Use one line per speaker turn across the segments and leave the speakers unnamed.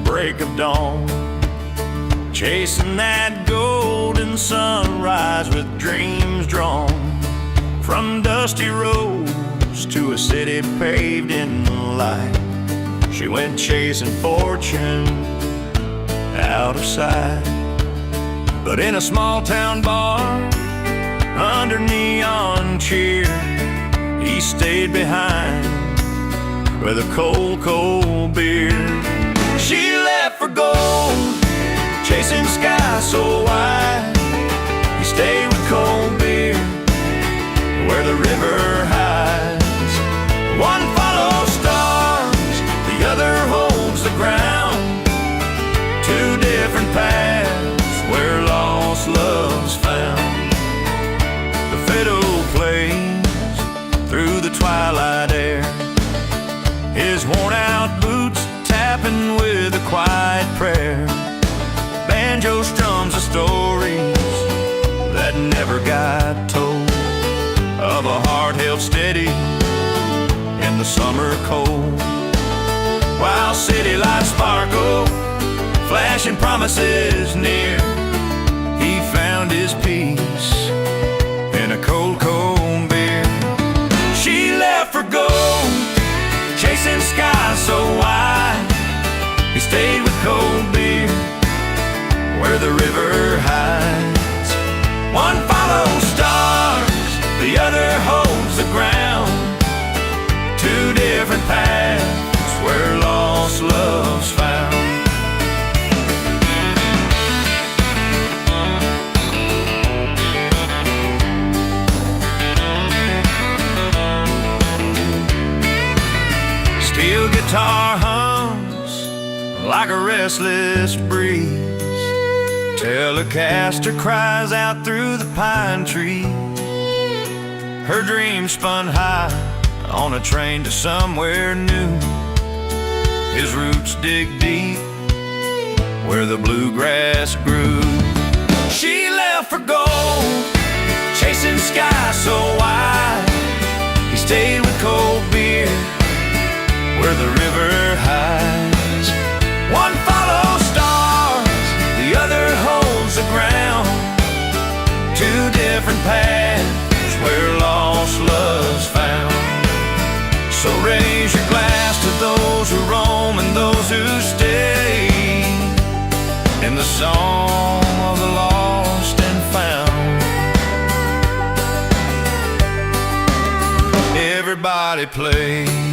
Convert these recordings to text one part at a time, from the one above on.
break of dawn, chasing that golden sunrise with dreams drawn from dusty roads to a city paved in light. She went chasing fortune out of sight, but in a small town bar under neon cheer, he stayed behind with a cold, cold beer. She left for gold, chasing skies so wide. He stayed with cold beer where the river hides. One follows stars, the other holds the ground. Two different paths where lost love's found. The fiddle plays through the twilight air, his worn-out boots tapping with a quiet prayer. Banjo strums the stories that never got told, of a heart held steady in the summer cold. While city lights sparkle, flashing promises near, he found his peace in a cold, cold beer. She left for gold, chasing skies so wide. He stayed with cold beer where the river hides. One follows stars, the other holds the ground. Two different paths where lost love's found. Steel guitar hums like a restless breeze. Telecaster cries out through the pine trees. Her dreams spun high on a train to somewhere new. His roots dig deep where the bluegrass grew. She left for gold, chasing skies so wide. He stayed with cold beer where the river hides. One follows stars, the other holds the ground. Two different paths where lost love's found. So raise your glass to those who roam and those who stay in the song of the lost and found. Everybody plays.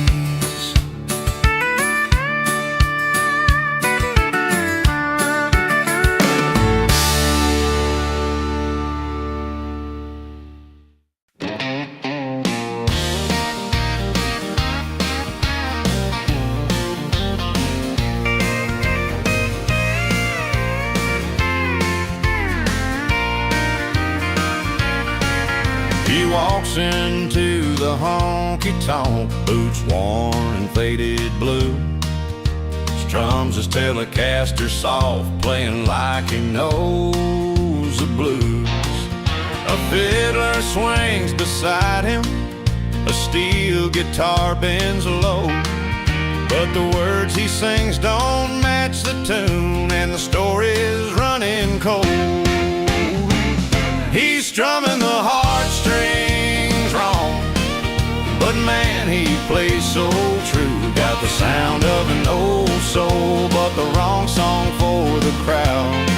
He walks into the honky-tonk, boots worn and faded blue. Strums his Telecaster soft, playing like he knows the blues. A fiddler swings beside him, a steel guitar bends low, but the words he sings don't match the tune, and the story's running cold. He's strumming the heartstrings wrong, but man, he plays so true. Got the sound of an old soul, but the wrong song for the crowd.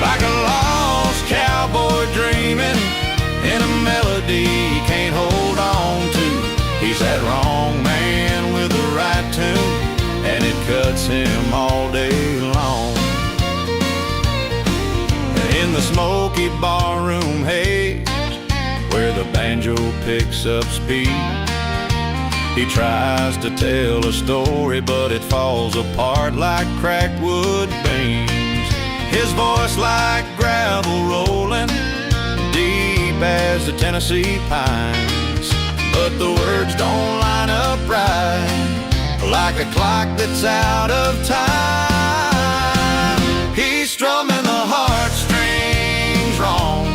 Like a lost cowboy dreaming in a melody he can't hold on to. He's that wrong man with the right tune, and it cuts him all day long. In the smoky barroom haze, where the banjo picks up speed, he tries to tell a story, but it falls apart like cracked wood beams. His voice like gravel rolling deep as the Tennessee pines, but the words don't line up right, like a clock that's out of time. He's strumming the heartstrings wrong,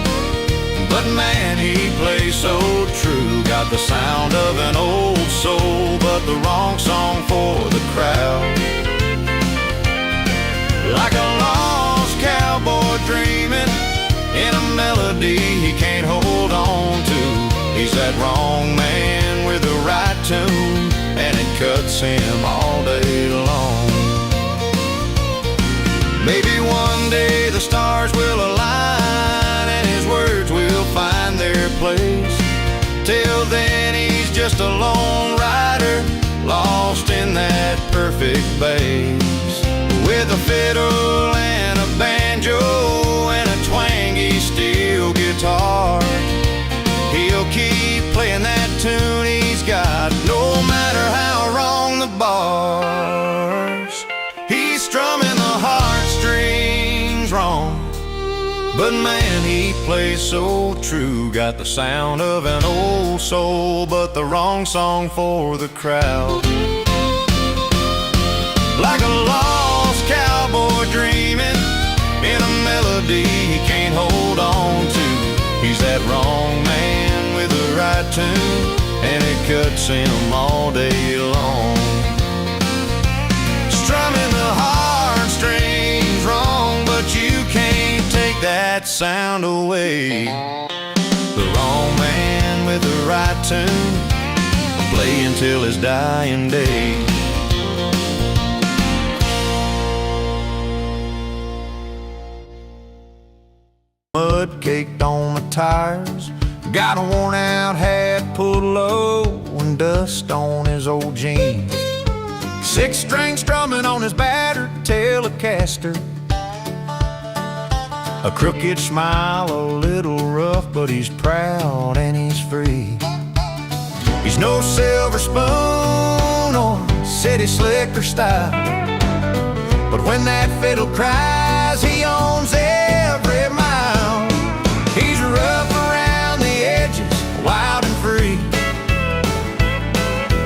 but man, he plays so true. Got the sound of an old soul, but the wrong song for the crowd. He's that wrong man with the right tune, and it cuts him all day long. Maybe one day the stars will align and his words will find their place. Till then he's just a lone rider, lost in that perfect bass. With a fiddle and a banjo and a twangy steel guitar, he'll keep playing that tune he's got, no matter how wrong the bars. He's strumming the heartstrings wrong, but man, he plays so true. Got the sound of an old soul, but the wrong song for the crowd. Like a lost cowboy dreaming in a melody he can't hold on to. He's that wrong man with the right tune, and it cuts him all day long. Strumming the heartstrings wrong, but you can't take that sound away. The wrong man with the right tune, play until his dying day. Mud caked on the tires, got a worn out hat pulled low, and dust on his old jeans. 6-string strumming on his battered Telecaster. A crooked smile, a little rough, but he's proud and he's free. He's no silver spoon or city slicker style, but when that fiddle cries, he owns every mile. He's rough around the edges, wild and free,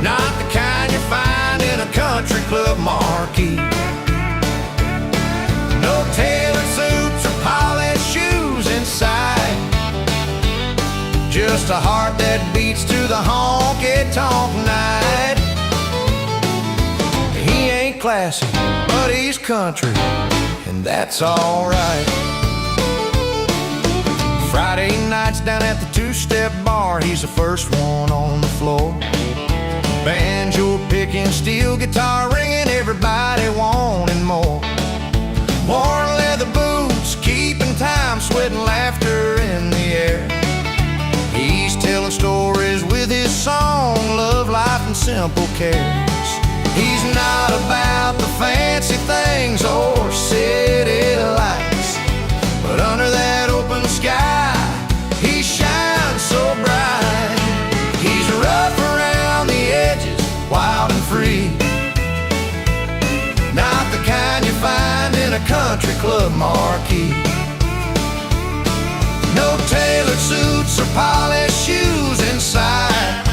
not the kind you find in a country club marquee. No tailored suits or polished shoes inside, just a heart that beats to the honky-tonk night. He ain't classy, but he's country, and that's alright. Friday nights down at the two-step bar, he's the first one on the floor. Banjo picking, steel guitar ringing, everybody wanting more. Worn leather boots, keeping time, sweat and laughter in the air. He's telling stories with his song, love, life, and simple cares. He's not about the fancy things or city lights, but under that open sky, he shines so bright. He's rough around the edges, wild and free, not the kind you find in a country club marquee. No tailored suits or polished shoes inside,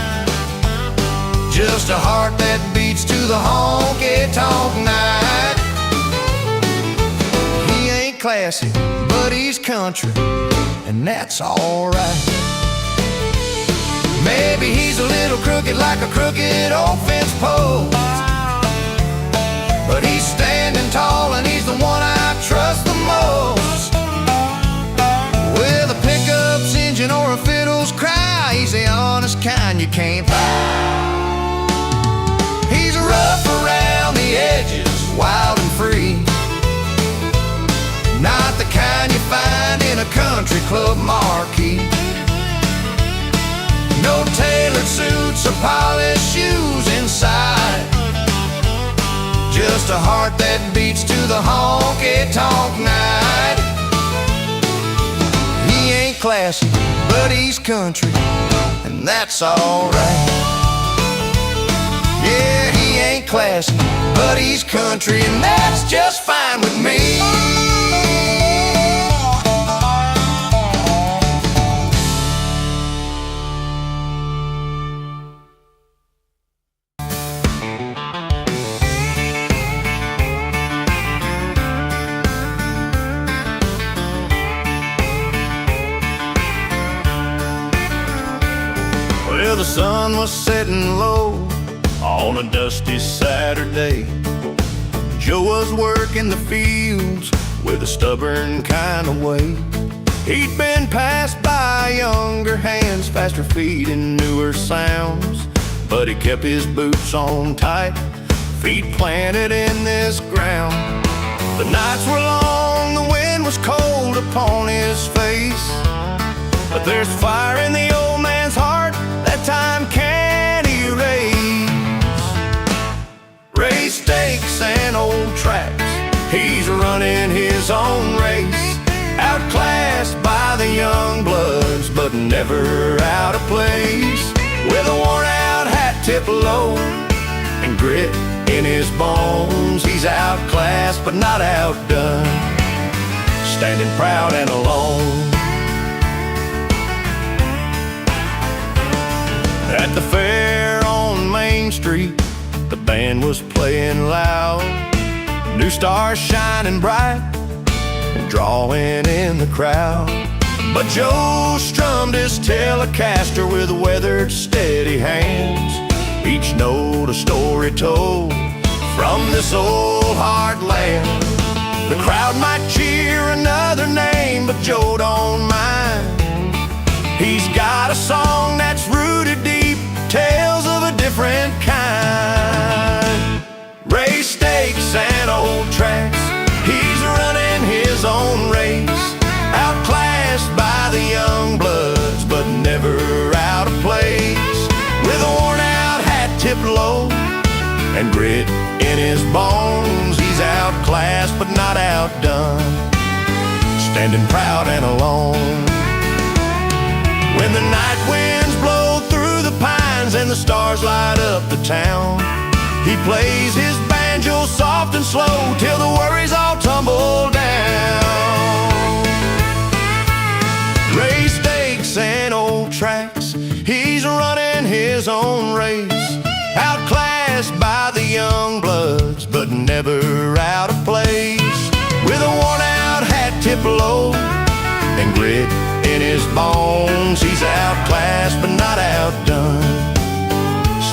just a heart that beats to the honky-tonk night. He ain't classy, but he's country, and that's alright. Maybe he's a little crooked like a crooked old fence post, but he's standing tall and he's the one I trust the most. With a pickup's engine or a fiddle's cry, he's the honest kind you can't buy. He's rough around the edges, wild and free, not the kind you find in a country club marquee. No tailored suits or polished shoes inside, just a heart that beats to the honky-tonk night. He ain't classy, but he's country, and that's alright. Yeah, he ain't classy, but he's country, and that's just fine with me. Well, the sun was setting low on a dusty Saturday. Joe was working the fields with a stubborn kind of way. He'd been passed by younger hands, faster feet and newer sounds, but he kept his boots on tight, feet planted in this ground. The nights were long, the wind was cold upon his face, but there's fire in the old man's heart that time can't erase. Race stakes and old tracks, he's running his own race, outclassed by the young bloods, but never out of place. With a worn-out hat tipped low and grit in his bones, he's outclassed but not outdone, standing proud and alone. At the fair on Main Street, the band was playing loud, new stars shining bright and drawing in the crowd. But Joe strummed his Telecaster with weathered, steady hands, each note a story told from this old heartland. The crowd might cheer another name, but Joe don't mind. He's got a song that's rooted deep, tales of a different kind. Race stakes and old tracks, he's running his own race, outclassed by the young bloods, but never out of place. With a worn-out hat tipped low and grit in his bones, he's outclassed but not outdone, standing proud and alone. When the night winds blow through the pines and the stars light up the town, he plays his banjo soft and slow till the worries all tumble down. Race stakes and old tracks, he's running his own race, outclassed by the young bloods, but never out of place. With a worn-out hat tipped low and grit in his bones, he's outclassed but not outdone,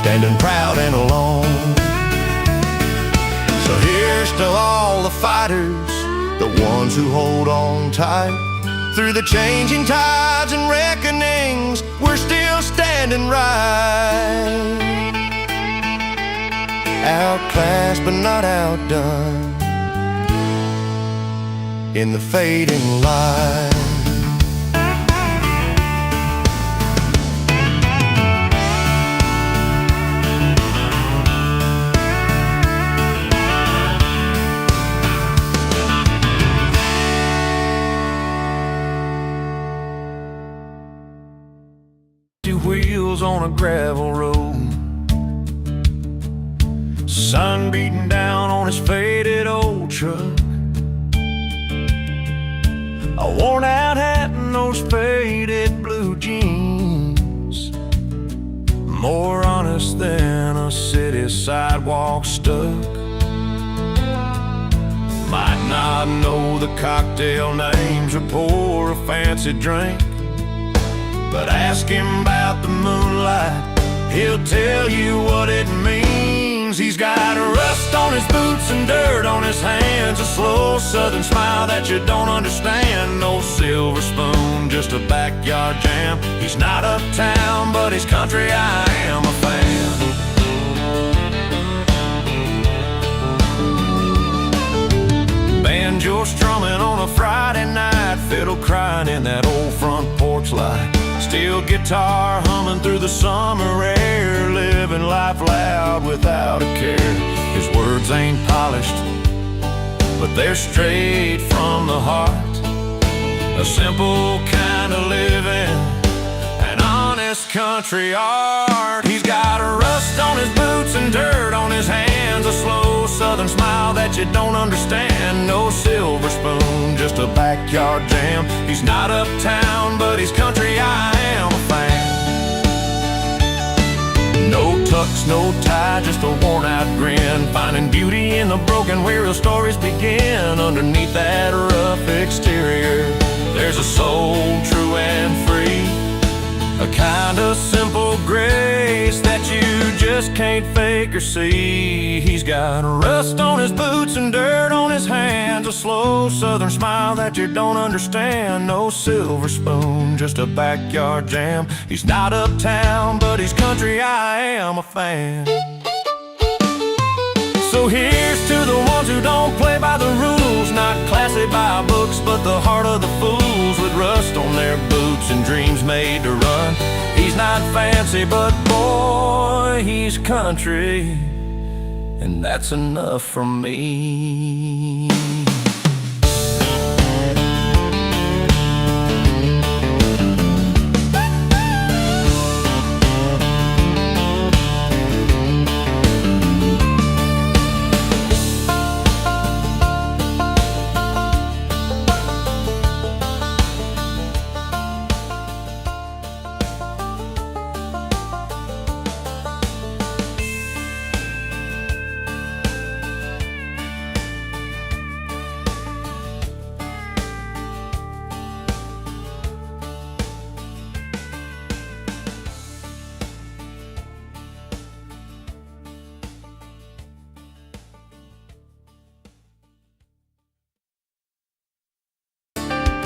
standing proud and alone. So here's to all the fighters, the ones who hold on tight. Through the changing tides and reckonings, we're still standing right, outclassed but not outdone, in the fading light. Wheels on a gravel road, sun beating down on his faded old truck, a worn out hat and those faded blue jeans, more honest than a city sidewalk stuck. Might not know the cocktail names or pour a fancy drink, but ask him about the moonlight, he'll tell you what it means. He's got rust on his boots and dirt on his hands, a slow southern smile that you don't understand. No silver spoon, just a backyard jam. He's not uptown, but he's country, I am a fan. Banjo strumming on a Friday night, fiddle crying in that old front porch light, steel guitar humming through the summer air, living life loud without a care. His words ain't polished, but they're straight from the heart, a simple kind of living, an honest country art. He's got a rust on his boots and dirt on his hands, a slow southern smile that you don't understand. No silver spoon, just a backyard jam. He's not uptown, but he's country, I am a fan. No tux, no tie, just a worn out grin, finding beauty in the broken where real stories begin. Underneath that rough exterior, there's a soul true and free, a kind of simple grace that you just can't fake or see. He's got rust on his boots and dirt on his hands, a slow southern smile that you don't understand. No silver spoon, just a backyard jam. He's not uptown, but he's country, I am a fan. So here's to the ones who don't play by the rules, not classy by books, but the heart of the fools, with rust on their boots and dreams made to run. He's not fancy, but boy, he's country, and that's enough for me.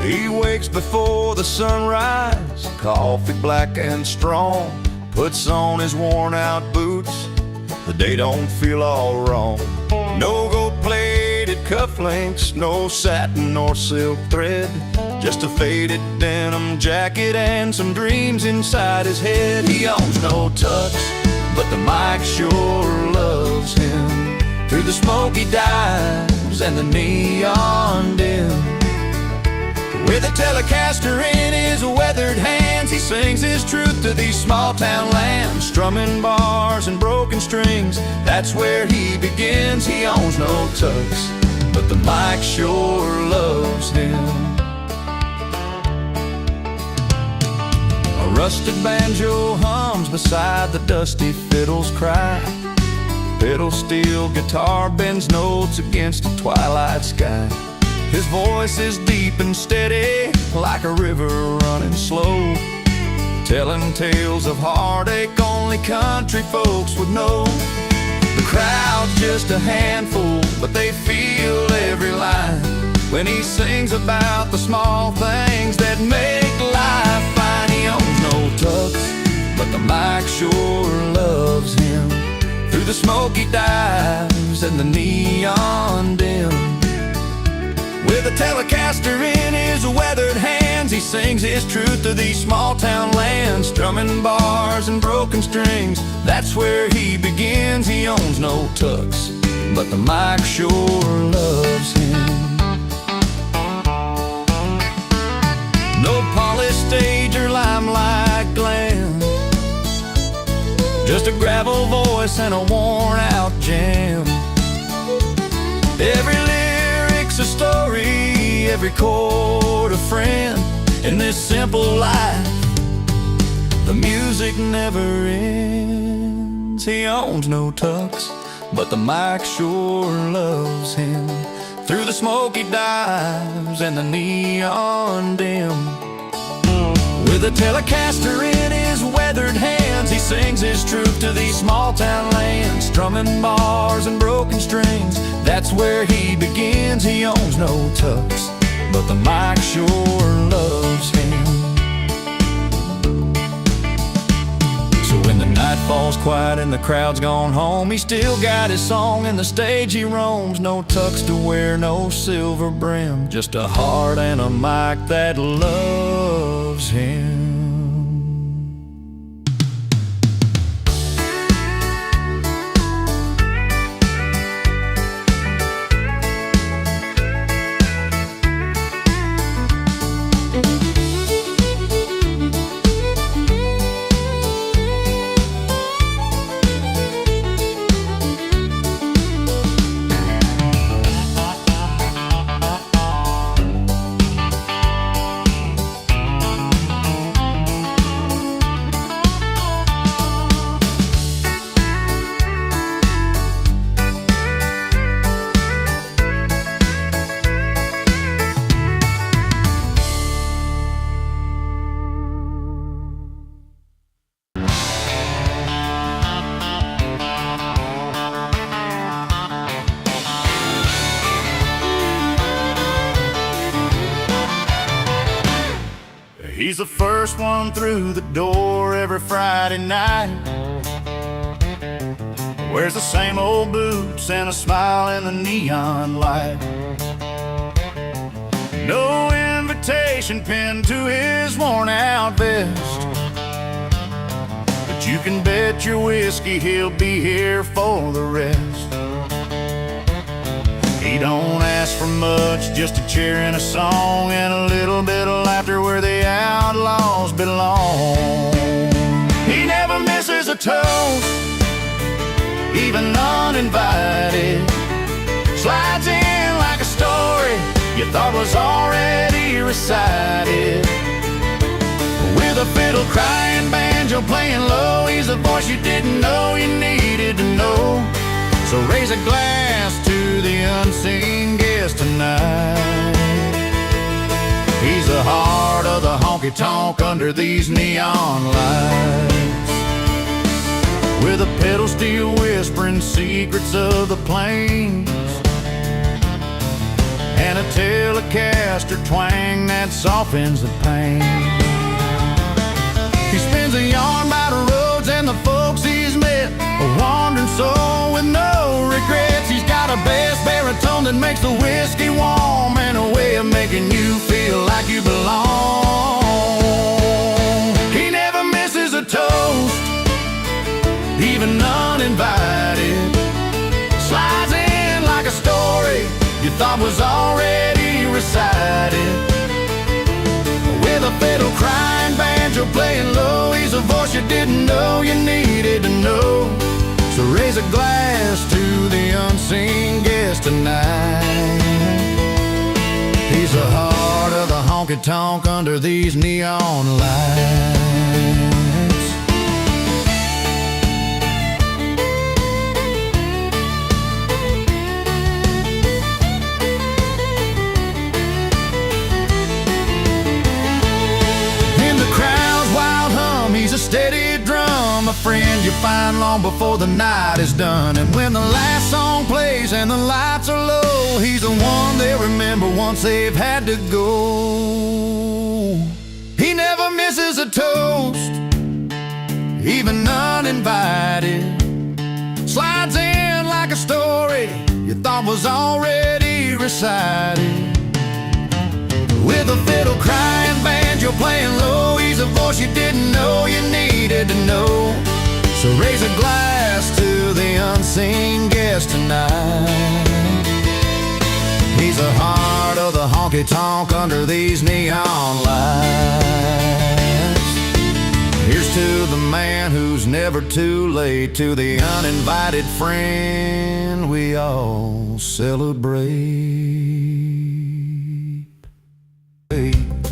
He wakes before the sunrise, coffee black and strong, puts on his worn out boots, the day don't feel all wrong. No gold-plated cufflinks, no satin nor silk thread, just a faded denim jacket and some dreams inside his head. He owns no tux, but the mic sure loves him. Through the smoky dives and the neon dim, with a Telecaster in his weathered hands, he sings his truth to these small town lambs, strumming bars and broken strings. That's where he begins. He owns no tux, but the mic sure loves him. A rusted banjo hums beside the dusty fiddle's cry. Pedal steel guitar bends notes against the twilight sky. His voice is deep and steady, like a river running slow, telling tales of heartache only country folks would know. The crowd's just a handful, but they feel every line when he sings about the small things that make life fine. He owns no tux, but the mic sure loves him. Through the smoky dives and the neon dim, with a Telecaster in his weathered hands, he sings his truth to these small town lands, strumming bars and broken strings. That's where he begins. He owns no tux, but the mic sure loves him. No polished stage or limelight glam, just a gravel voice and a worn out jam. Every lyric's a story, every chord a friend. In this simple life, the music never ends. He owns no tux, but the mic sure loves him. Through the smoky dives and the neon dim, with a Telecaster in his weathered hands, he sings his truth to these small town lands, strumming bars and broken strings. That's where he begins. He owns no tux, but the mic sure loves him. So when the night falls quiet and the crowd's gone home, he still got his song and the stage he roams. No tux to wear, no silver brim, just a heart and a mic that loves him.
He's the first one through the door every Friday night. Wears the same old boots and a smile in the neon light. No invitation pinned to his worn-out vest, but you can bet your whiskey he'll be here for the rest. He don't ask for much, just a cheer and a song and a little bit of laughter where the outlaws belong. He never misses a toast, even uninvited. Slides in like a story you thought was already recited. With a fiddle crying, banjo playing low, he's the voice you didn't know you needed to know. So raise a glass to the unseen guest tonight. He's the heart of the honky-tonk under these neon lights. With a pedal steel whispering secrets of the plains, and a Telecaster twang that softens the pain. He spins a yarn by the roads and the folks he's met, a wandering soul with no regrets. He's got a bass baritone that makes the whiskey warm, and a way of making you feel like you belong. He never misses a toast, even uninvited. Slides in like a story you thought was already recited. With a fiddle crying, banjo playing low, he's a voice you didn't know you needed to know. So raise a glass to the unseen guest tonight. He's the heart of the honky-tonk under these neon lights. Steady drum, a friend you find long before the night is done. And when the last song plays and the lights are low, he's the one they remember once they've had to go. He never misses a toast, even uninvited. Slides in like a story you thought was already recited. With a fiddle crying, banjo playing low, he's a voice you didn't know you needed to know. So raise a glass to the unseen guest tonight. He's the heart of the honky-tonk under these neon lights. Here's to the man who's never too late, to the uninvited friend we all celebrate.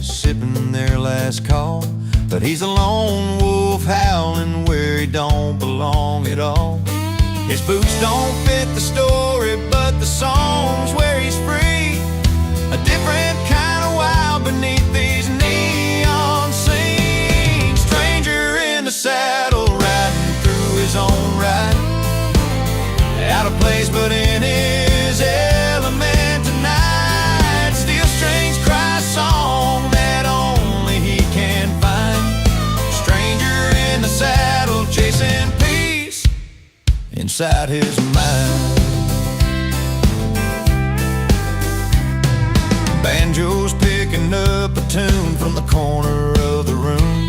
Sipping their last call, but he's a lone wolf howling where he don't belong at all. His boots don't fit the story, but the song's where he's free. A different kind of wild beneath these neon scenes. Stranger in the saddle, riding through his own ride. Out of place but in his element tonight. Steel strings cry song that only he can find. Stranger in the saddle, chasing peace inside his mind. Banjo's picking up a tune from the corner of the room.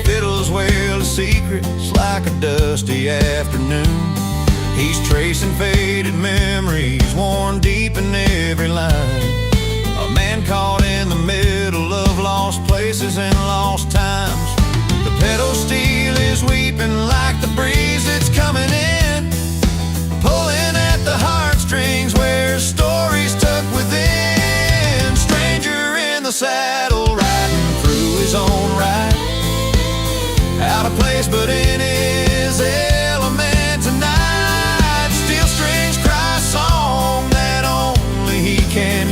Fiddles wail his secrets like a dusty afternoon. He's tracing faded memories, worn deep in every line. A man caught in the middle of lost places and lost times. The pedal steel is weeping like the breeze that's coming in, pulling at the heartstrings where stories tucked within. Stranger in the saddle, riding through his own ride. Out of place but in his element tonight. Steel strings cry song that only he can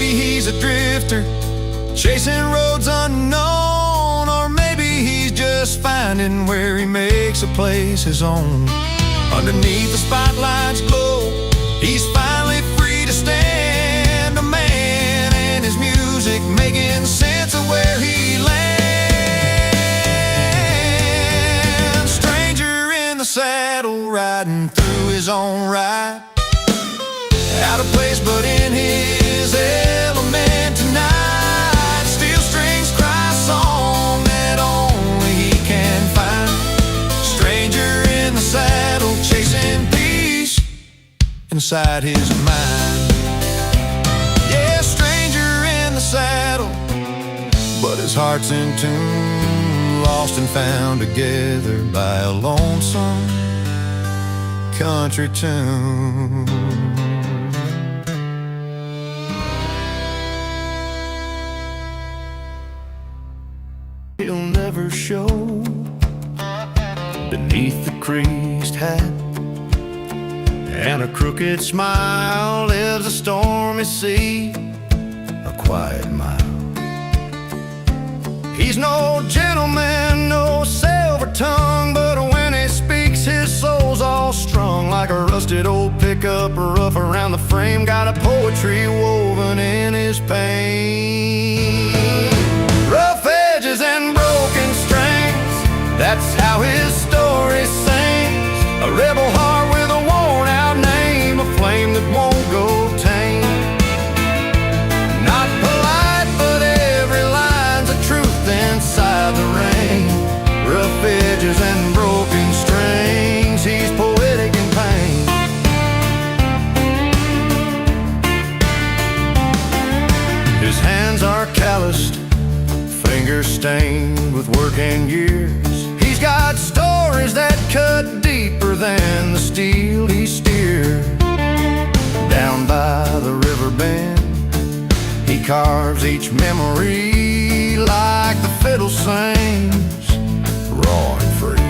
maybe he's a drifter, chasing roads unknown, or maybe he's just finding where he makes a place his own. Underneath the spotlight's glow, he's finally free to stand, a man and his music making sense of where he lands. Stranger in the saddle, riding through his own ride, out of place but in his element tonight. Steel strings cry a song that only he can find. Stranger in the saddle, chasing peace inside his mind. Yeah, stranger in the saddle, but his heart's in tune, lost and found together by a lonesome country tune. He'll never show beneath the creased hat, and a crooked smile lives a stormy sea, a quiet mile. He's no gentleman, no silver tongue, but when he speaks his soul's all strung, like a rusted old pickup, rough around the frame, got a poetry woven in his pain. Rough edges and broken strings, that's how his story sings. A rebel heart with a worn out name, a flame that won't go tame. Not polite, but every line's a truth inside the rain. Rough edges and broken strings, he's poetic in pain. His hands are calloused, fingers stained with work and years. He's got stories that cut deeper than the steel he steered. Down by the river bend, he carves each memory like the fiddle sings, raw and free.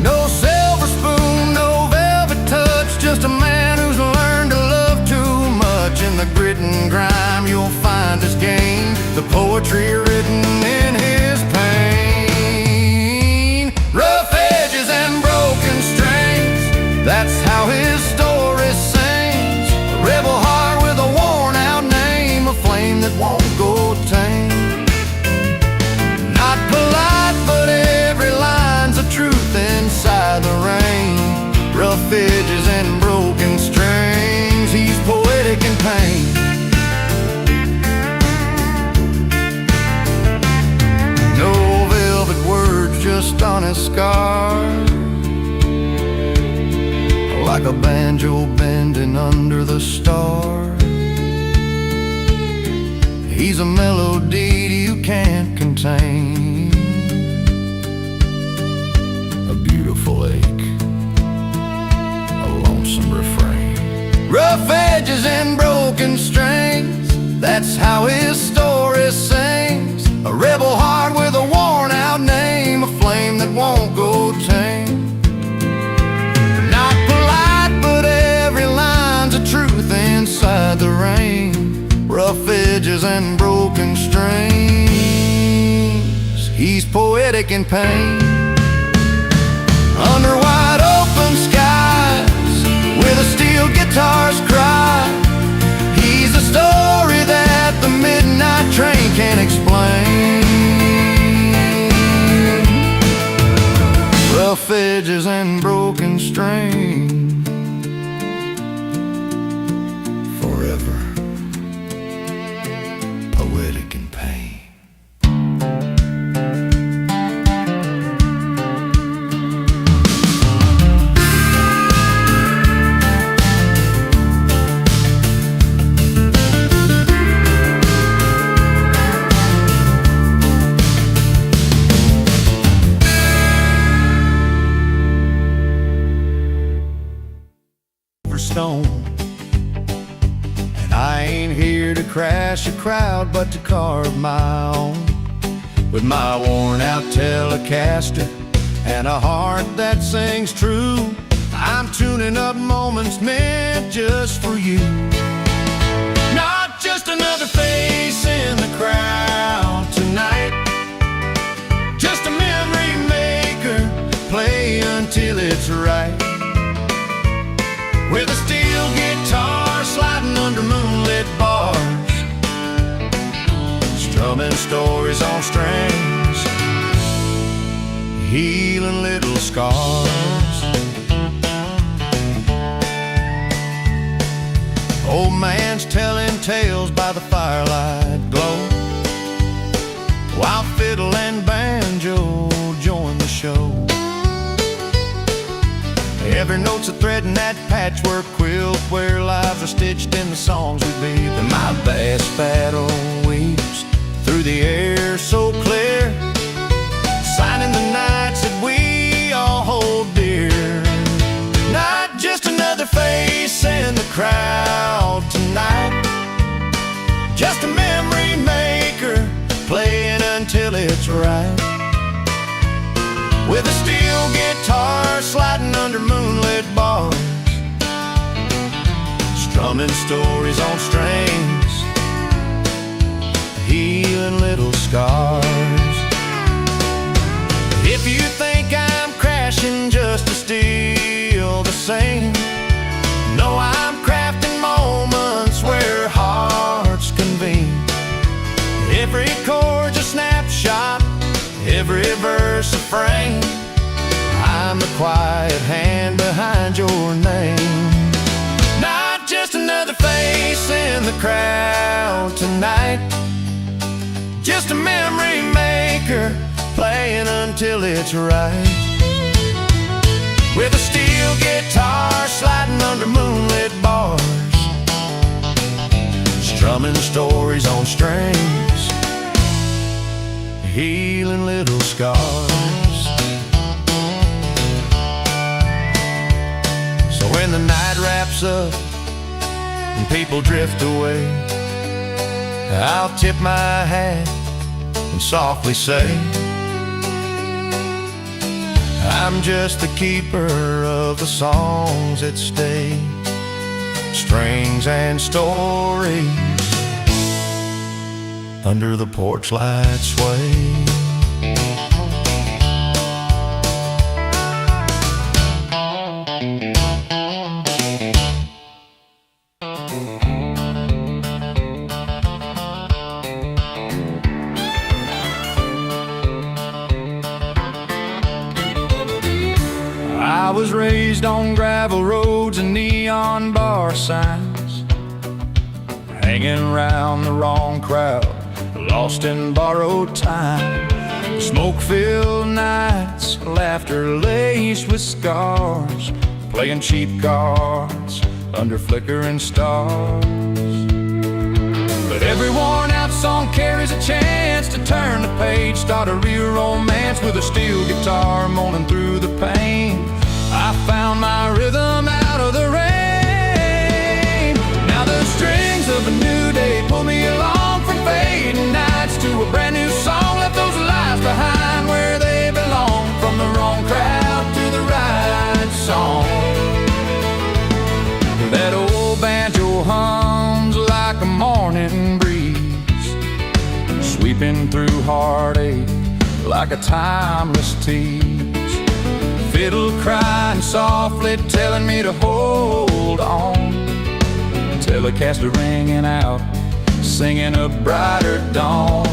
No silver spoon, no velvet touch, just a man who's learned to love too much. In the grit and grime you'll find his game, the poetry written in his pain. Rough edges and broken strings, that's how his story sings. A rebel heart with a worn out name, a flame that won't go tame. Not polite, but every line's a truth inside the rain. Rough edges and broken strings, he's poetic in pain. No velvet words, just honest scars, like a banjo bending under the stars. He's a melody you can't contain, a beautiful ache, a lonesome refrain. Rough edges and broken strings, that's how his story sings. A rebel heart with a worn out name, a flame that won't go tame. Not polite, but every line's a truth inside the rain. Rough edges and broken strings, he's poetic in pain. Under wide open skies, with a steel guitar's cry, he's a story that the midnight train can't explain. Rough edges and broken strings, forever poetic in pain. Stone, and I ain't here to crash a crowd, but to carve my own. With my worn out Telecaster and a heart that sings true, I'm tuning up moments meant just for you. another face in the crowd tonight. Just a memory maker, play until it's right. With a steel guitar sliding under moonlit bars, strumming stories on strings, healing little scars. Old man's telling tales by the firelight glow, while fiddle and banjo join the show. Every note's a thread in that patchwork quilt where lives are stitched in the songs we beat. And my bass paddle weaves through the air so clear, signing the nights that we all hold dear. Not just another face in the crowd tonight, just a memory maker, playing until it's right. With a steel guitar sliding under moonlit bars, strumming stories on strings, healing little scars. If you think I'm crashing just to steal the same, no, I'm crafting moments where hearts convene. Every chord's a snapshot, every verse a frame. I'm the quiet hand behind your name. Not just another face in the crowd tonight, just a memory maker, playing until it's right. With a steel guitar sliding under moonlit bars, strumming stories on strings, healing little scars. So when the night wraps up and people drift away, I'll tip my hat and softly say, I'm just the keeper of the songs that stay, strings and stories under the porch light sway. I was raised on gravel roads and neon bar signs, hanging around the wrong crowd, lost in borrowed time. Smoke-filled nights, laughter laced with scars, playing cheap cards under flickering stars. But every worn-out song carries a chance to turn the page, start a real romance with a steel guitar moaning through the pain. I found my rhythm out of the rain. Now the strings of a new day pull me along from fading nights to a brand new song. Left those lives behind where they belong, from the wrong crowd to the right song. That old banjo hums like a morning breeze, sweeping through heartache like a timeless tease. Fiddle crying softly, telling me to hold on. Telecaster ringing out, singing a brighter dawn.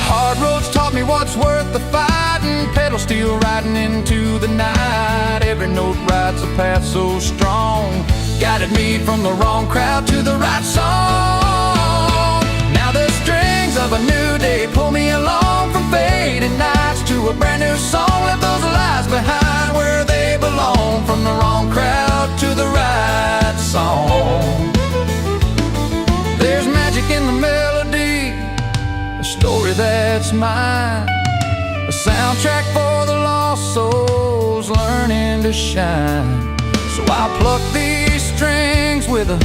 Hard roads taught me what's worth the fighting, pedal steel riding into the night. Every note writes a path so strong, guided me from the wrong crowd to the right song. Now the strings of a new day pull me along from fading nights to a brand new song. Left those lives behind where they belong, from the wrong crowd to the right song. There's magic in the melody, a story that's mine, a soundtrack for the lost souls learning to shine. So I'll pluck these strings with a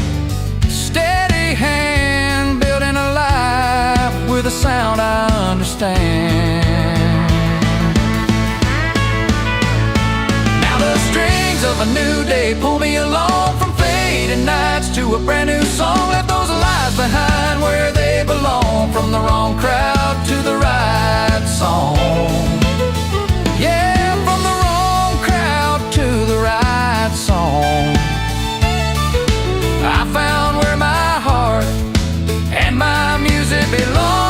steady hand, building a life with a sound I understand. Now the strings of a new day pull me along from fading nights to a brand new song. Left those lives behind wrong crowd to the right song. Yeah, from the wrong crowd to the right song. I found where my heart and my music belong.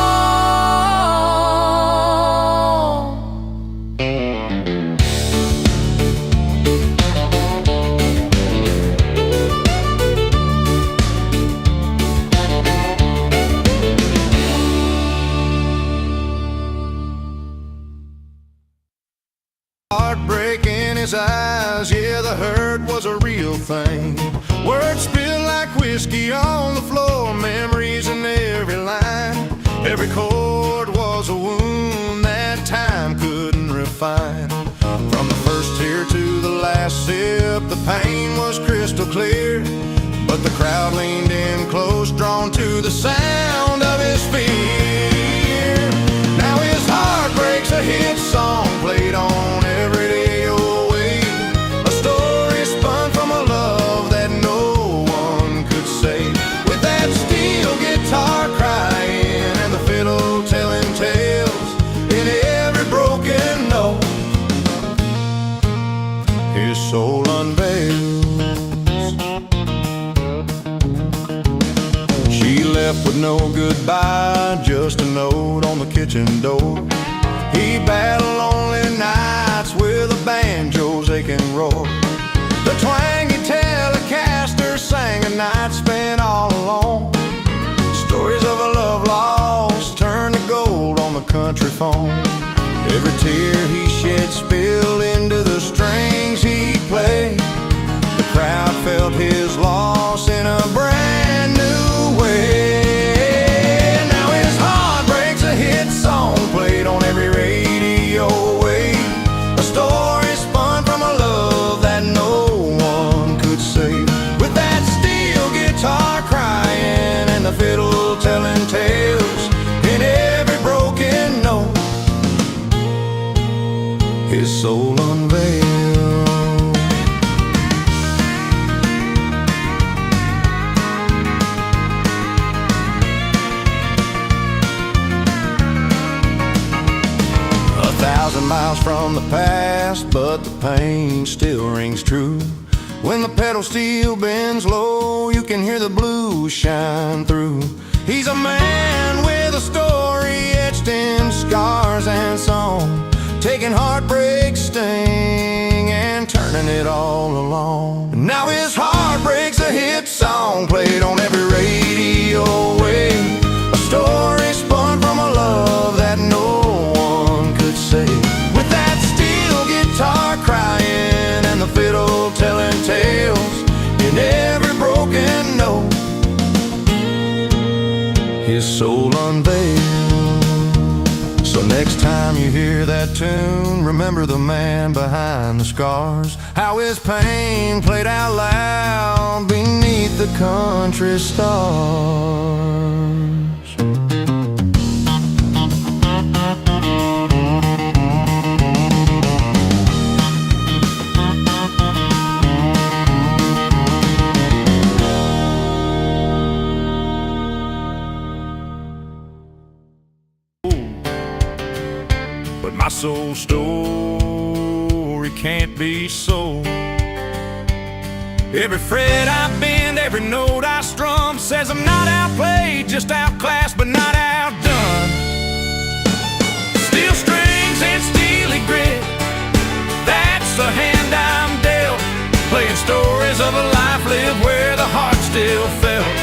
Heartbreak in his eyes, yeah, the hurt was a real thing. Words spilled like whiskey on the floor, memories in every line. Every chord was a wound that time couldn't refine. From the first tear to the last sip, the pain was crystal clear. But the crowd leaned in close, drawn to the sound of his fear. Now his heartbreak's a hit song played on every radio wave. A story spun from a love that no one could save. With that steel guitar crying and the fiddle telling tales in every broken note, his soul unveils. She left with no goodbye, just a note on the kitchen door. He battled lonely nights with a banjo's aching roar. The twangy Telecaster sang a night spent all alone. Stories of a love lost turned to gold on the country phone. Every tear he shed spilled into the strings he played. The crowd felt his loss in a brand new way. Now his heartbreak's a hit song played on every radio wave. A story spun from a love that no one could save. With that steel guitar crying and the fiddle telling tales in every broken note, his soul unveiled. 1,000 miles from the past, but the pain still rings true. When the pedal steel bends low, you can hear the blues shine through. He's a man with a story etched in scars and song, taking heartbreak sting and turning it all along. Now his heartbreak's a hit song played on every radio wave. A story spun from a love that no one could save. With that steel guitar crying and the fiddle telling tales in every broken note, his soul unveiled. So next time you hear that tune, remember the man behind the scars, how his pain played out loud beneath the country stars.
But my soul story can't be sold. Every fret I bend, every note I strum says I'm not outplayed, just outclassed, but not outdone. Steel strings and steely grit, that's the hand I'm dealt. Playing stories of a life lived where the heart still felt.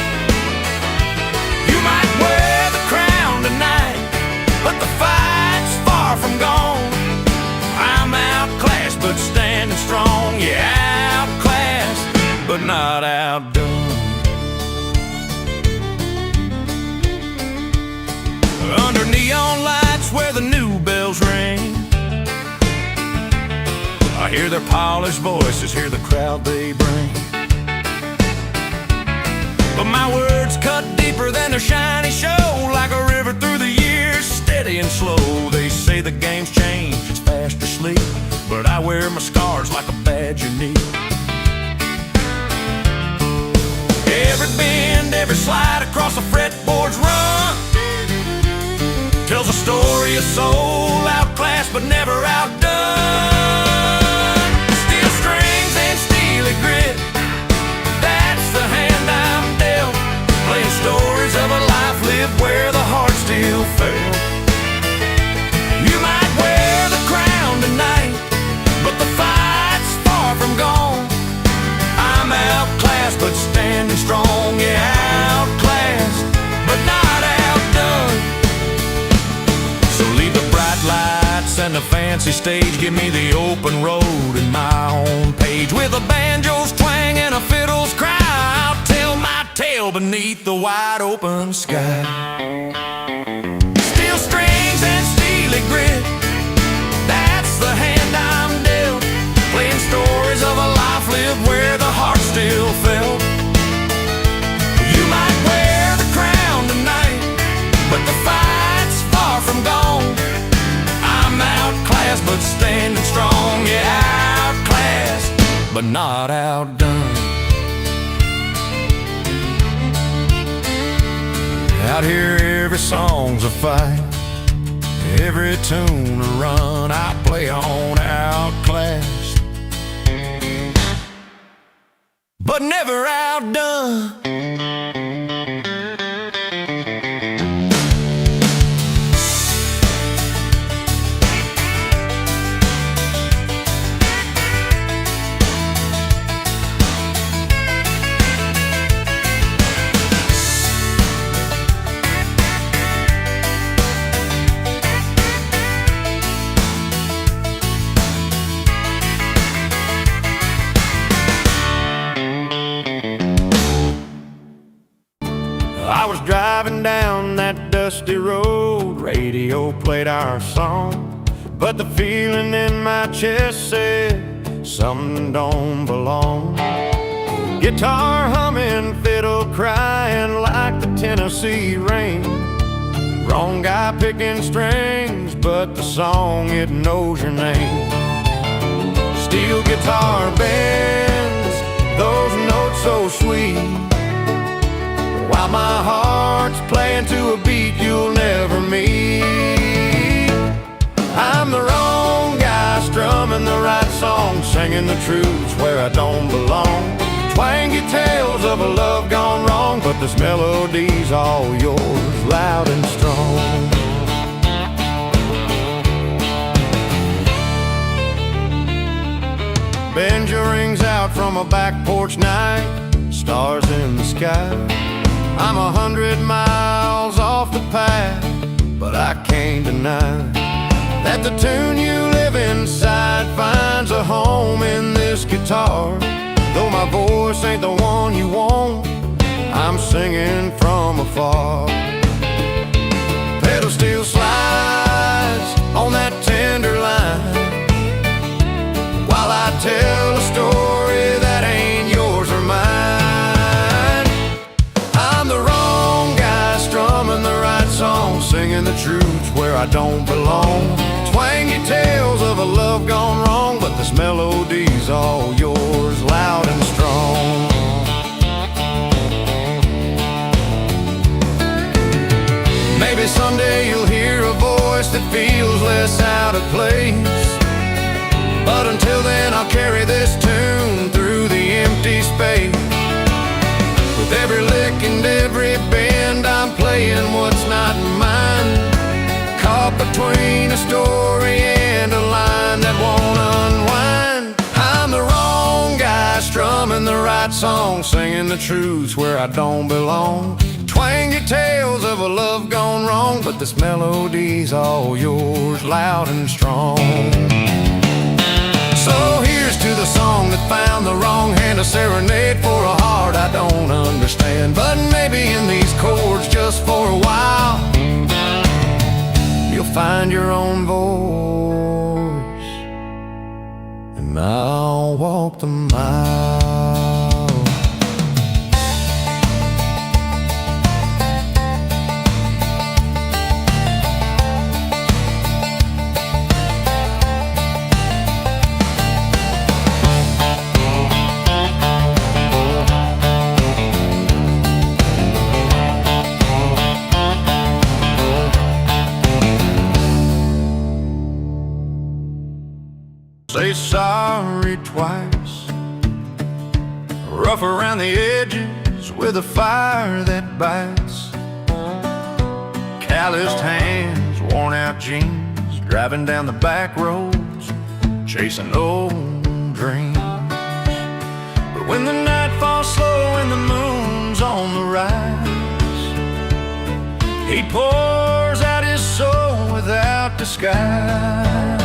You might wear the crown tonight, but the fight's far from gone. I'm outclassed but standing strong. Yeah, outclassed but not outdone. Under neon lights where the new bells ring, I hear their polished voices, hear the crowd they bring. But my words cut deeper than their shiny show, like a river through the years, steady and slow. They say the game's changed, it's fast asleep, but I wear my scars like a badge of need. Every bend, every slide across the fretboard's run, glorious soul, outclassed but never outdone. Steel strings and steely grit, that's the hand I'm dealt. Playing stories of a life lived where the heart still felt. You might wear the crown tonight, but the fight's far from gone. I'm outclassed but standing strong. Yeah, outclassed but not outdone. So leave the bright lights and the fancy stage, give me the open road and my own page. With a banjo's twang and a fiddle's cry, I'll tell my tale beneath the wide open sky. Steel strings and steely grit, that's the hand I'm dealt. Playing stories of a life lived where the heart still felt. You might wear the crown tonight, but the fight's far from gone. I'm outclassed but standing strong. Yeah, outclassed but not outdone. Out here every song's a fight, every tune a run. I play on outclassed but never outdone. I was driving down that dusty road, radio played our song, but the feeling in my chest said something don't belong. Guitar humming, fiddle crying like the Tennessee rain. Wrong guy picking strings, but the song, it knows your name. Steel guitar bends, those notes so sweet, while my heart's playing to a beat you'll never meet. I'm the wrong guy strumming the right song, singing the truths where I don't belong. Twangy tales of a love gone wrong, but this melody's all yours, loud and strong. Banjo rings out from a back porch night, stars in the sky. I'm 100 miles off the path, but I can't deny that the tune you live inside finds a home in this guitar. Though my voice ain't the one you want, I'm singing from afar. Pedal steel slides on that tender line, while I tell a story that ain't yours or mine. I'm the wrong guy strumming the right song, singing the truths where I don't belong. Twangy tales of a love gone wrong, but this melody's all yours, loud and strong. Maybe someday you'll hear a voice that feels less out of place, but until then I'll carry this tune through the empty space. With every lick and every bend I'm playing what's not mine, caught between a story and a line that won't unwind. I'm the wrong guy strumming the right song, singing the truths where I don't belong. Twangy tales of a love gone wrong, but this melody's all yours, loud and strong. So here's to the song that found the wrong hand, a serenade for a heart I don't understand. But maybe in these chords just for a while you'll find your own voice, and I'll walk the mile.
say sorry twice. Rough around the edges with a fire that bites. Calloused hands, worn out jeans, driving down the back roads, chasing old dreams. But when the night falls slow and the moon's on the rise, he pours out his soul without disguise.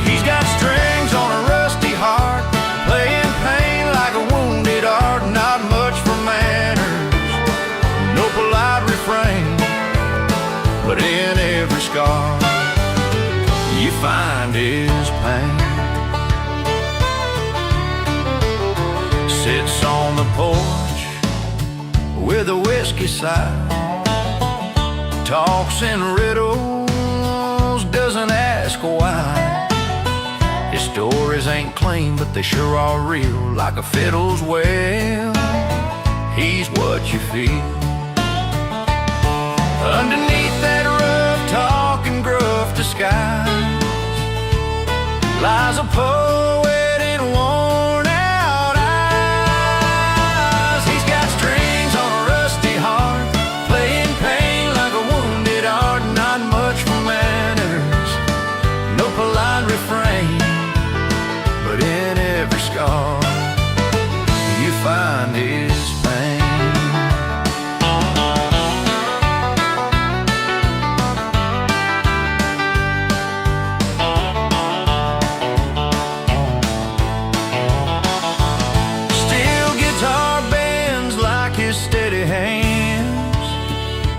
He's got strings on a rusty heart, playing pain like a wounded art. Not much for manners, no polite refrain, but in every scar you find his pain. Sits on the porch with a whiskey side, talks in riddles, doesn't ask why. His stories ain't clean, but they sure are real, like a fiddle's well. He's what you feel. Underneath that rough talk and gruff disguise lies a poet in worn out eyes. He's got strings on a rusty heart, playing pain like a wounded art. Not much for manners, no polite refrain, but in every scar you find his pain.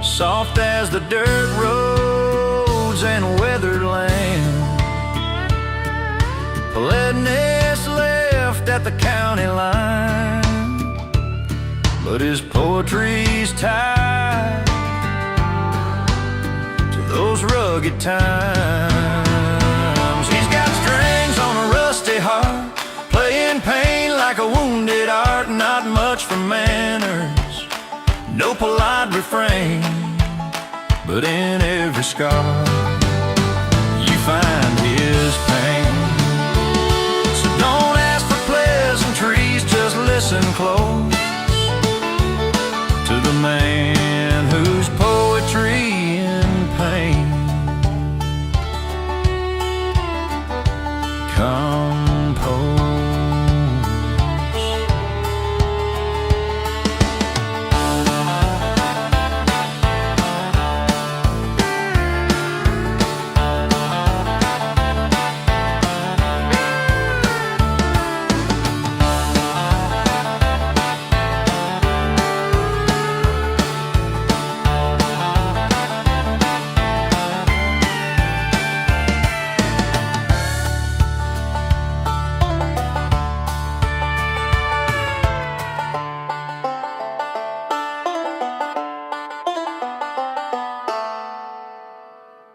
Soft as the dirt roads and weathered land, leadness left at the county line, but his poetry's tied to those rugged times. He's got strings on a rusty heart, playing pain like a wounded art. Not much for manners, no polite refrain, but in every scar you find his pain. So don't ask for pleasantries, just listen close to the man whose poetry in pain compose.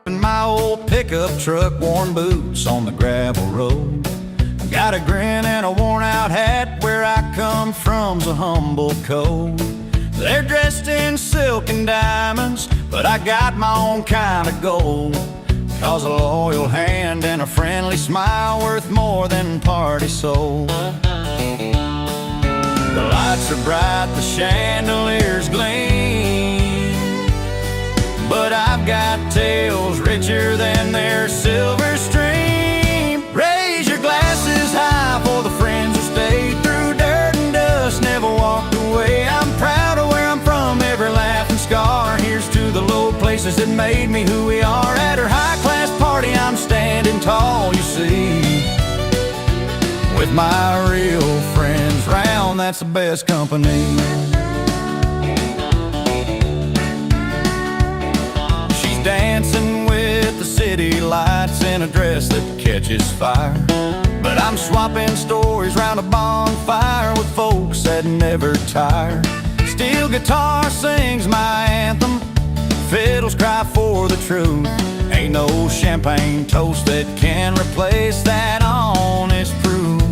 My old pickup truck, worn boots on the gravel road. Got a grin and a worn out hat, where I come from's a humble code. They're dressed in silk and diamonds, but I got my own kind of gold. Cause a loyal hand and a friendly smile worth more than party sold. The lights are bright, the chandeliers gleam, but I've got tales richer than their silver stream. Raise your glasses high for the friends who stayed through dirt and dust, never walked away. I'm proud of where I'm from, every laugh and scar. Here's to the low places that made me who we are. At her high-class party I'm standing tall, you see, with my real friends round, that's the best company. Dancing with the city lights in a dress that catches fire, but I'm swapping stories round a bonfire with folks that never tire. Steel guitar sings my anthem, fiddles cry for the truth. Ain't no champagne toast that can replace that honest proof.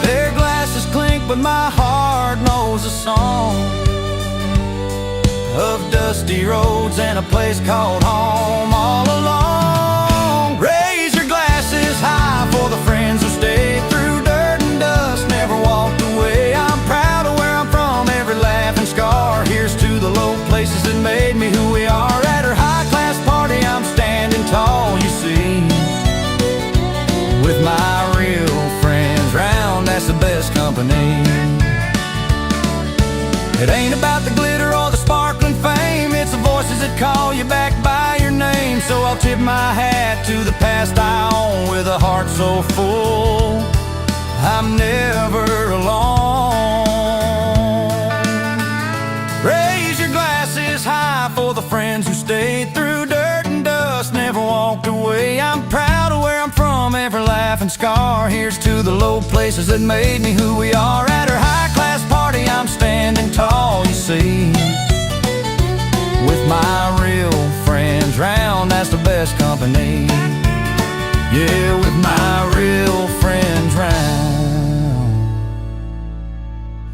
Their glasses clink, but my heart knows a song of dusty roads and a place called home all along. Raise your glasses high for the friends company. It ain't about the glitter or the sparkling fame, it's the voices that call you back by your name. So I'll tip my hat to the past I own with a heart so full I'm never alone. Raise your glasses high for the friends who stayed through dirt and dust, never walked away. I'm proud of where I'm from, every laugh and scar. Here's to the low places that made me who we are. At her high-class party I'm standing tall, you see, with my real friends round, that's the best company. Yeah, with my real friends round,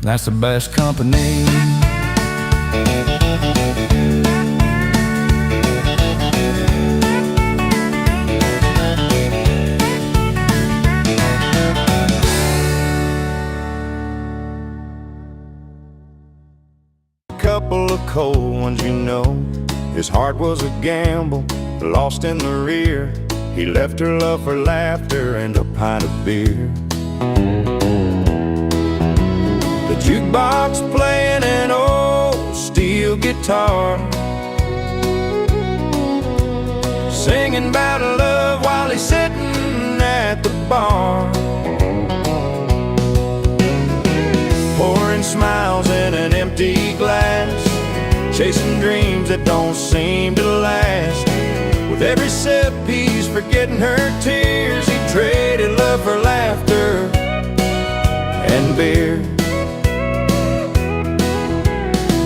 that's the best company.
Couple of cold ones, you know. His heart was a gamble, lost in the rear. He left her love for laughter and a pint of beer. The jukebox playing an old steel guitar, singing about love while he's sitting at the bar, pouring smiles in an empty glass, chasing dreams that don't seem to last. With every sip he's forgetting her tears. He traded love for laughter and beer.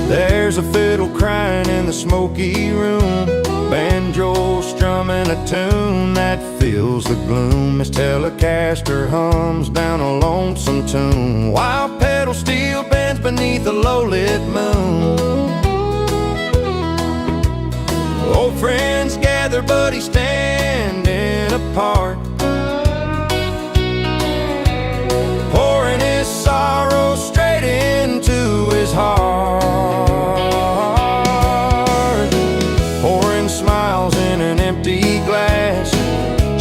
There's a fiddle crying in the smoky room, banjo strumming a tune that fills the gloom. His Telecaster hums down a lonesome tune, while pedal steel bends beneath a low-lit moon. Old friends gather, but he's standing apart, pouring his sorrow straight into his heart, pouring smiles in an empty glass,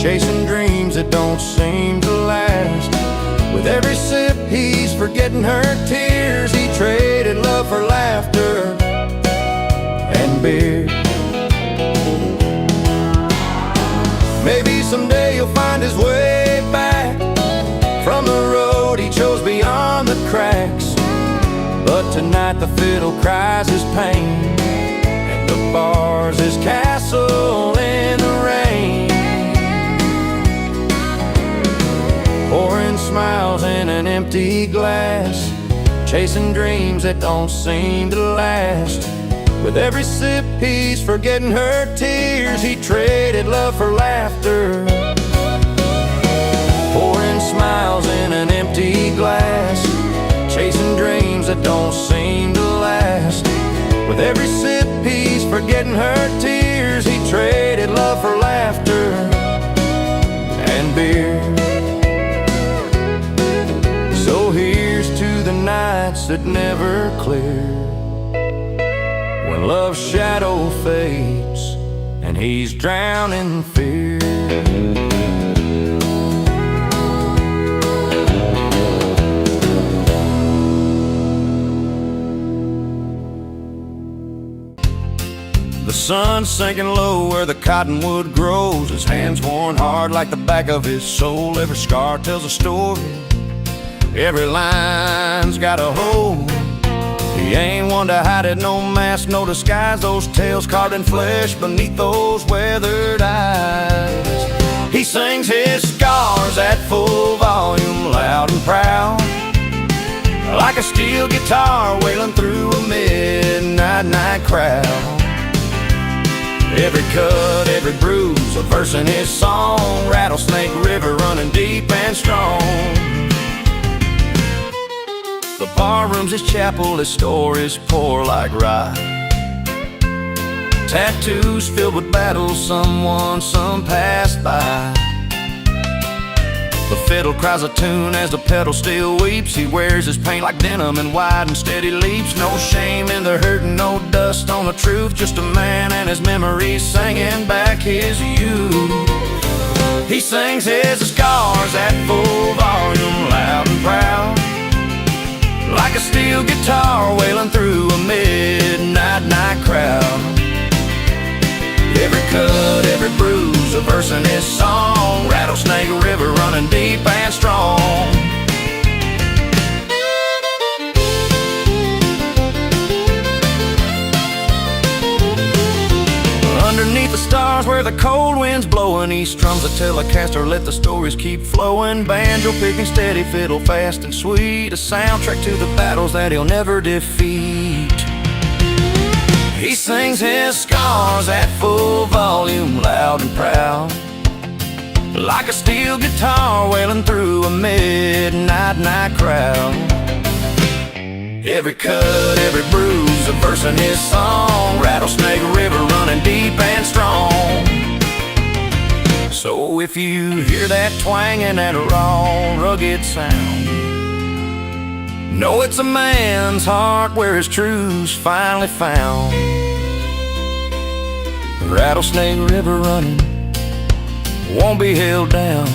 chasing dreams that don't seem to last. With every sip he's forgetting her tears. He traded love for laughter and beer. Maybe someday he'll find his way back from the road he chose beyond the cracks, but tonight the fiddle cries his pain, and the bar's his castle in the rain. Pouring smiles in an empty glass, chasing dreams that don't seem to last. With every sip he's forgetting her tears. He traded love for laughter, pouring smiles in an empty glass, chasing dreams that don't seem to last. With every sip he's forgetting her tears. He traded love for laughter and beer. So here's to the nights that never clear, when love's shadow fades and he's drowned in fear. The sun's sinking low where the cottonwood grows. His hands worn hard like the back of his soul. Every scar tells a story, every line's got a hole. He ain't one to hide it, no mask, no disguise. Those tales carved in flesh beneath those weathered eyes. He sings his scars at full volume, loud and proud, like a steel guitar wailing through a midnight night crowd. Every cut, every bruise, a verse in his song. Rattlesnake River running deep and strong. The barroom's his chapel, his stories pour like rye. Tattoos filled with battles, some won, some passed by. The fiddle cries a tune as the pedal steel weeps. He wears his paint like denim in wide and steady leaps. No shame in the hurt and no dust on the truth. Just a man and his memories singing back his youth. He sings his scars at full volume, loud and proud, the cold wind's blowing, he strums a Telecaster, let the stories keep flowing. Banjo picking steady, fiddle fast and sweet, a soundtrack to the battles that he'll never defeat. He sings his scars at full volume, loud and proud, like a steel guitar wailing through a midnight night crowd. Every cut, every bruise, a verse in his song, Rattlesnake River running deep and strong. So if you hear that twang and that raw, rugged sound, know it's a man's heart where his truth's finally found. Rattlesnake River running, won't be held down.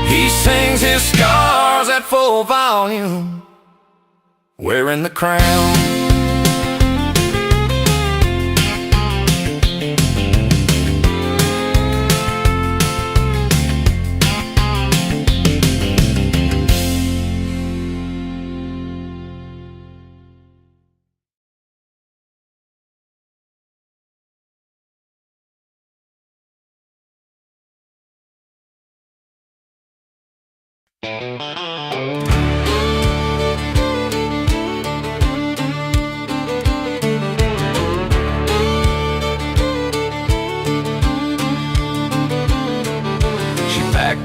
He sings his scars at full volume, wearing the crown.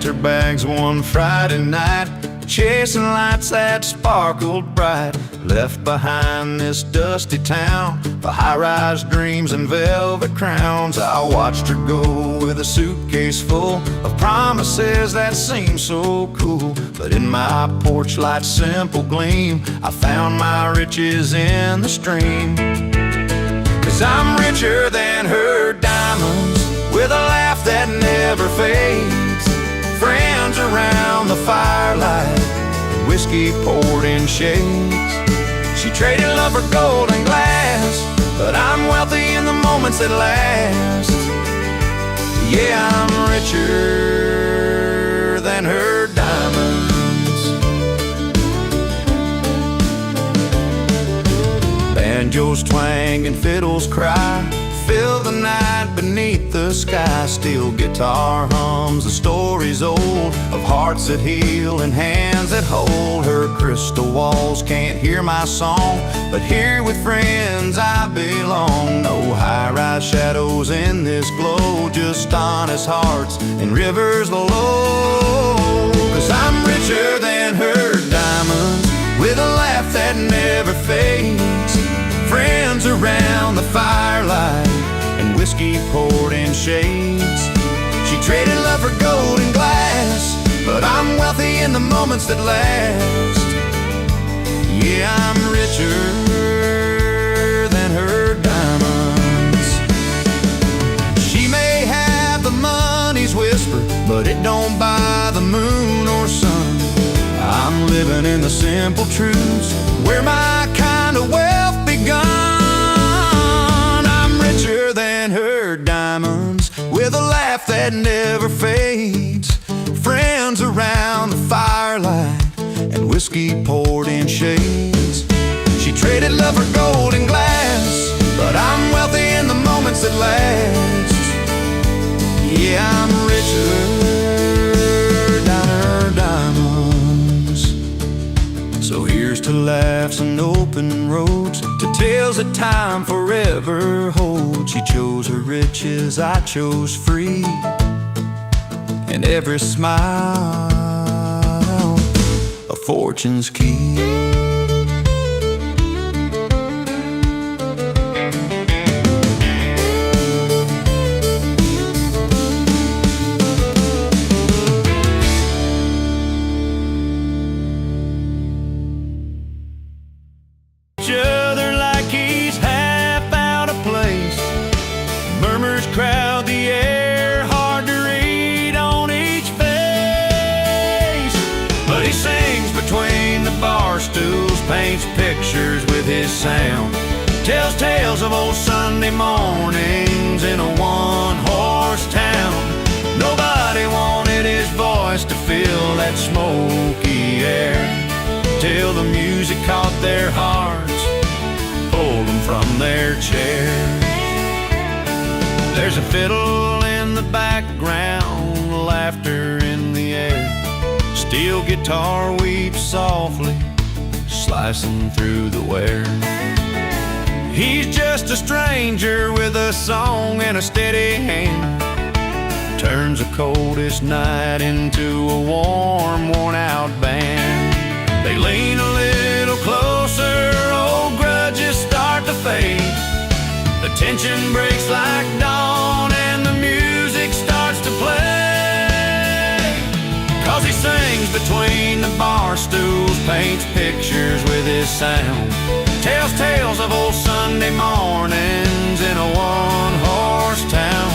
Her bags one Friday night, chasing lights that sparkled bright. Left behind this dusty town for high-rise dreams and velvet crowns. I watched her go with a suitcase full of promises that seemed so cool. But in my porch light's simple gleam, I found my riches in the stream. 'Cause I'm richer than her diamonds, with a laugh that never fades. Friends around the firelight, whiskey poured in shades. She traded love for gold and glass, but I'm wealthy in the moments that last. Yeah, I'm richer than her diamonds. Banjos twang and fiddles cry, fill the night beneath the sky. Steel guitar hums the stories old of hearts that heal and hands that hold. Her crystal walls can't hear my song, but here with friends I belong. No high-rise shadows in this glow, just honest hearts and rivers below. 'Cause I'm richer than her diamonds, with a laugh that never fades. Friends around the firelight, and whiskey poured in shades. She traded love for gold and glass, but I'm wealthy in the moments that last. Yeah, I'm richer than her diamonds. She may have the money's whisper, but it don't buy the moon or sun. I'm living in the simple truths, where my kind of wealth begun. I'm richer than her diamonds, with a laugh that never fades. Friends around the firelight, and whiskey poured in shades. She traded love for gold and glass, but I'm wealthy in the moments that last. Yeah, I'm richer than her diamonds. So here's to laughs and open roads, to tales that time forever holds. She chose her riches, I chose free, and every smile a fortune's key.
Crowd the air, hard to read on each face. But he sings between the bar stools, paints pictures with his sound, tells tales of old Sunday mornings in a one-horse town. Nobody wanted his voice to fill that smoky air, till the music caught their hearts, pulled them from their chairs. There's a fiddle in the background, laughter in the air. Steel guitar weeps softly, slicing through the wear. He's just a stranger with a song and a steady hand. Turns the coldest night into a warm, worn-out band. They lean a little closer, old grudges start to fade. The tension breaks like dawn and the music starts to play. 'Cause he sings between the bar stools, paints pictures with his sound, tells tales of old Sunday mornings in a one-horse town.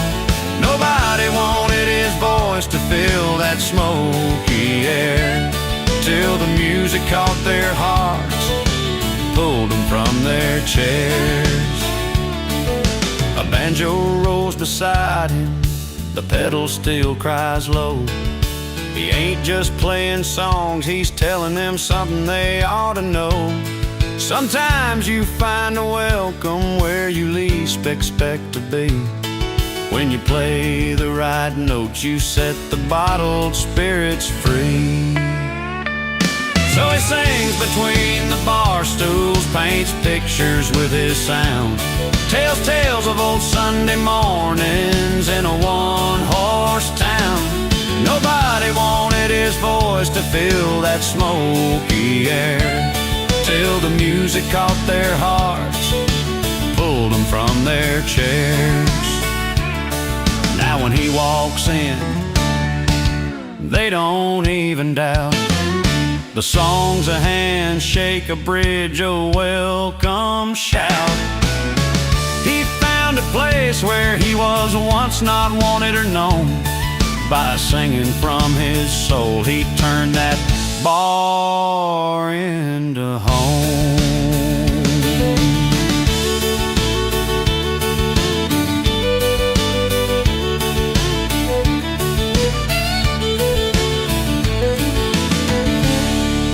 Nobody wanted his voice to fill that smoky air, till the music caught their hearts, pulled them from their chairs. A banjo rolls beside him, the pedal still cries low. He ain't just playing songs, he's telling them something they ought to know. Sometimes you find a welcome where you least expect to be. When you play the right notes, you set the bottled spirits free. So he sings between the bar stools, paints pictures with his sound, tells tales of old Sunday mornings in a one-horse town. Nobody wanted his voice to fill that smoky air, till the music caught their hearts, pulled them from their chairs. Now when he walks in, they don't even doubt. The song's a handshake, a bridge, a welcome shout. He found a place where he was once not wanted or known. By singing from his soul, he turned that